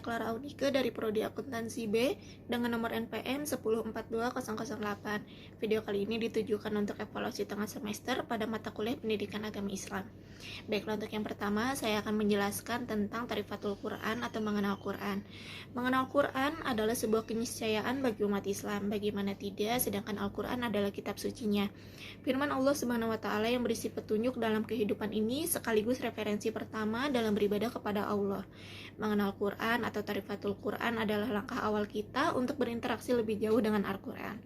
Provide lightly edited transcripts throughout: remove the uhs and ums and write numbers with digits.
Clara Aunike dari Prodi Akuntansi B dengan nomor NPM 1042008. Video kali ini ditujukan untuk evaluasi tengah semester pada mata kuliah Pendidikan Agama Islam. Baiklah, untuk yang pertama saya akan menjelaskan tentang Tarifatul Quran atau mengenal Quran. Mengenal Quran adalah sebuah keniscayaan bagi umat Islam. Bagaimana tidak, sedangkan Al-Quran adalah kitab sucinya. Firman Allah Subhanahu wa Ta'ala yang berisi petunjuk dalam kehidupan ini sekaligus referensi pertama dalam beribadah kepada Allah. Mengenal Quran atau Tarifatul Quran adalah langkah awal kita untuk berinteraksi lebih jauh dengan Al-Quran.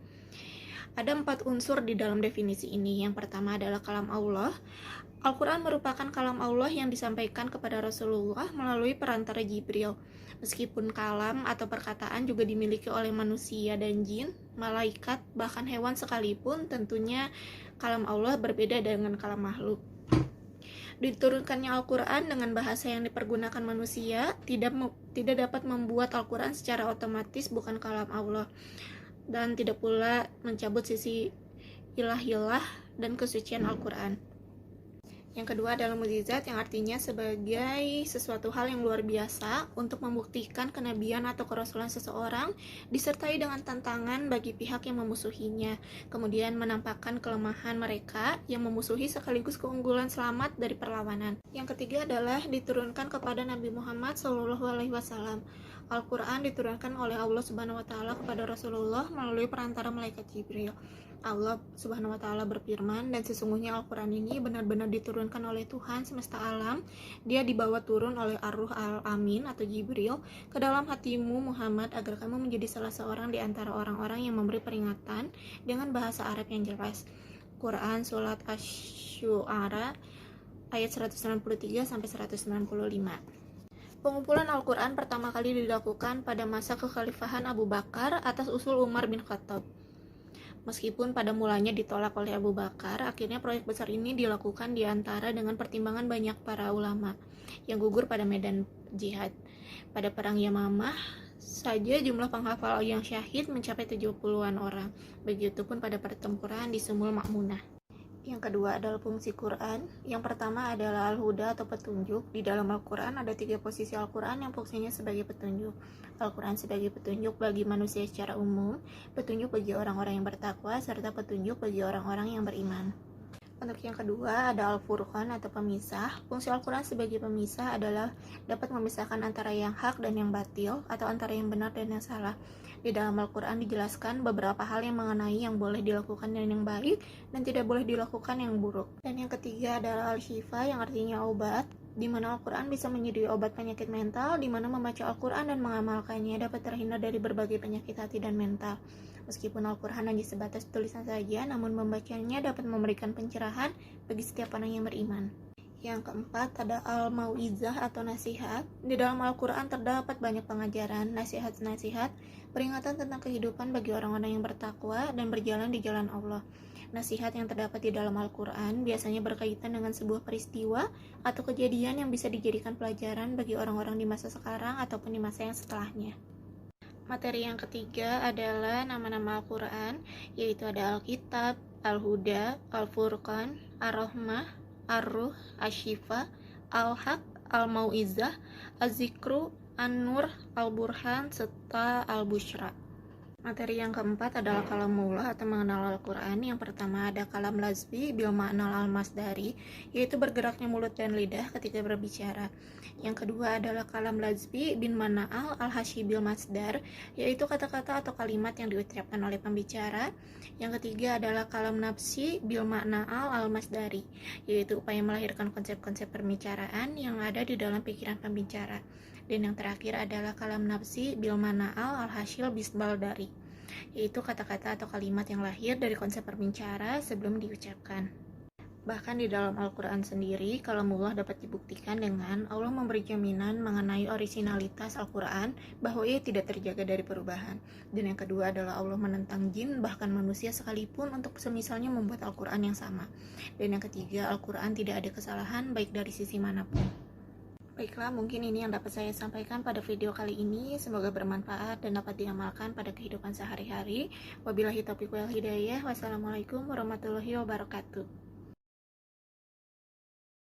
Ada 4 unsur di dalam definisi ini. Yang pertama adalah kalam Allah. Al-Quran merupakan kalam Allah yang disampaikan kepada Rasulullah melalui perantara Jibril. Meskipun kalam atau perkataan juga dimiliki oleh manusia dan jin, malaikat, bahkan hewan sekalipun, tentunya kalam Allah berbeda dengan kalam makhluk. Diturunkannya Al-Quran dengan bahasa yang dipergunakan manusia tidak dapat membuat Al-Quran secara otomatis bukan kalam Allah, dan tidak pula mencabut sisi ilahiyah dan kesucian Al-Quran. Yang kedua adalah mukjizat, yang artinya sebagai sesuatu hal yang luar biasa untuk membuktikan kenabian atau kerasulan seseorang, disertai dengan tantangan bagi pihak yang memusuhinya, kemudian menampakkan kelemahan mereka yang memusuhi sekaligus keunggulan selamat dari perlawanan. Yang ketiga adalah diturunkan kepada Nabi Muhammad SAW. Al-Quran diturunkan oleh Allah Subhanahu wa Ta'ala kepada Rasulullah melalui perantara malaikat Jibril. Allah Subhanahu wa Ta'ala berfirman, dan sesungguhnya Al-Quran ini benar-benar diturunkan oleh Tuhan semesta alam. Dia dibawa turun oleh Ar-Ruh Al-Amin atau Jibril ke dalam hatimu Muhammad agar kamu menjadi salah seorang di antara orang-orang yang memberi peringatan dengan bahasa Arab yang jelas. Quran Surat Asy-Syu'ara ayat 193-195. Pengumpulan Al-Quran pertama kali dilakukan pada masa kekhalifahan Abu Bakar atas usul Umar bin Khattab. Meskipun pada mulanya ditolak oleh Abu Bakar, akhirnya proyek besar ini dilakukan di antara dengan pertimbangan banyak para ulama yang gugur pada medan jihad. Pada perang Yamamah saja jumlah penghafal yang syahid mencapai 70-an orang. Begitupun pada pertempuran di Sumul Ma'munah. Yang kedua adalah fungsi Quran. Yang pertama adalah Al-Huda atau petunjuk. Di dalam Al-Quran ada 3 posisi Al-Quran yang fungsinya sebagai petunjuk. Al-Quran sebagai petunjuk bagi manusia secara umum, petunjuk bagi orang-orang yang bertakwa, serta petunjuk bagi orang-orang yang beriman. Untuk yang kedua ada Al-Furqan atau pemisah. Fungsi Al-Quran sebagai pemisah adalah dapat memisahkan antara yang hak dan yang batil, atau antara yang benar dan yang salah. Di dalam Al-Quran dijelaskan beberapa hal yang mengenai yang boleh dilakukan dan yang baik, dan tidak boleh dilakukan yang buruk. Dan yang ketiga adalah Al-Syifa, yang artinya obat, di mana Al-Quran bisa menjadi obat penyakit mental, di mana membaca Al-Quran dan mengamalkannya dapat terhindar dari berbagai penyakit hati dan mental. Meskipun Al-Quran hanya sebatas tulisan saja, namun membacanya dapat memberikan pencerahan bagi setiap orang yang beriman. Yang keempat ada Al-Mau'izah atau nasihat. Di dalam Al-Quran terdapat banyak pengajaran, nasihat-nasihat, peringatan tentang kehidupan bagi orang-orang yang bertakwa dan berjalan di jalan Allah. Nasihat yang terdapat di dalam Al-Quran biasanya berkaitan dengan sebuah peristiwa atau kejadian yang bisa dijadikan pelajaran bagi orang-orang di masa sekarang ataupun di masa yang setelahnya. Materi yang ketiga adalah nama-nama Al-Quran, yaitu ada Al-Kitab, Al-Huda, Al-Furqan, Ar-Rahmah, Ar-Ruh, Asy-Syifa, Al-Haq, Al-Mau'izah, Az-Zikru, An-Nur, Al-Burhan, serta Al-Busyra. Materi yang keempat adalah kalamullah atau mengenal Al-Quran. Yang pertama ada kalam lazbi bil ma'nal al-masdari, yaitu bergeraknya mulut dan lidah ketika berbicara. Yang kedua adalah kalam lazbi bin mana'al al-hashi bil masdar, yaitu kata-kata atau kalimat yang diucapkan oleh pembicara. Yang ketiga adalah kalam nafsi bil ma'na'al al-masdari, yaitu upaya melahirkan konsep-konsep pembicaraan yang ada di dalam pikiran pembicara. Dan yang terakhir adalah kalam nafsi bil mana'al al-hasil bisbaldari, yaitu kata-kata atau kalimat yang lahir dari konsep berbicara sebelum diucapkan. Bahkan di dalam Al-Quran sendiri, kalamullah dapat dibuktikan dengan Allah memberi jaminan mengenai orisinalitas Al-Quran, bahwa ia tidak terjaga dari perubahan. Dan yang kedua adalah Allah menentang jin, bahkan manusia sekalipun, untuk semisalnya membuat Al-Quran yang sama. Dan yang ketiga, Al-Quran tidak ada kesalahan baik dari sisi manapun. Baiklah, mungkin ini yang dapat saya sampaikan pada video kali ini. Semoga bermanfaat dan dapat diamalkan pada kehidupan sehari-hari. Wabillahi taufiq wal hidayah. Wassalamualaikum warahmatullahi wabarakatuh.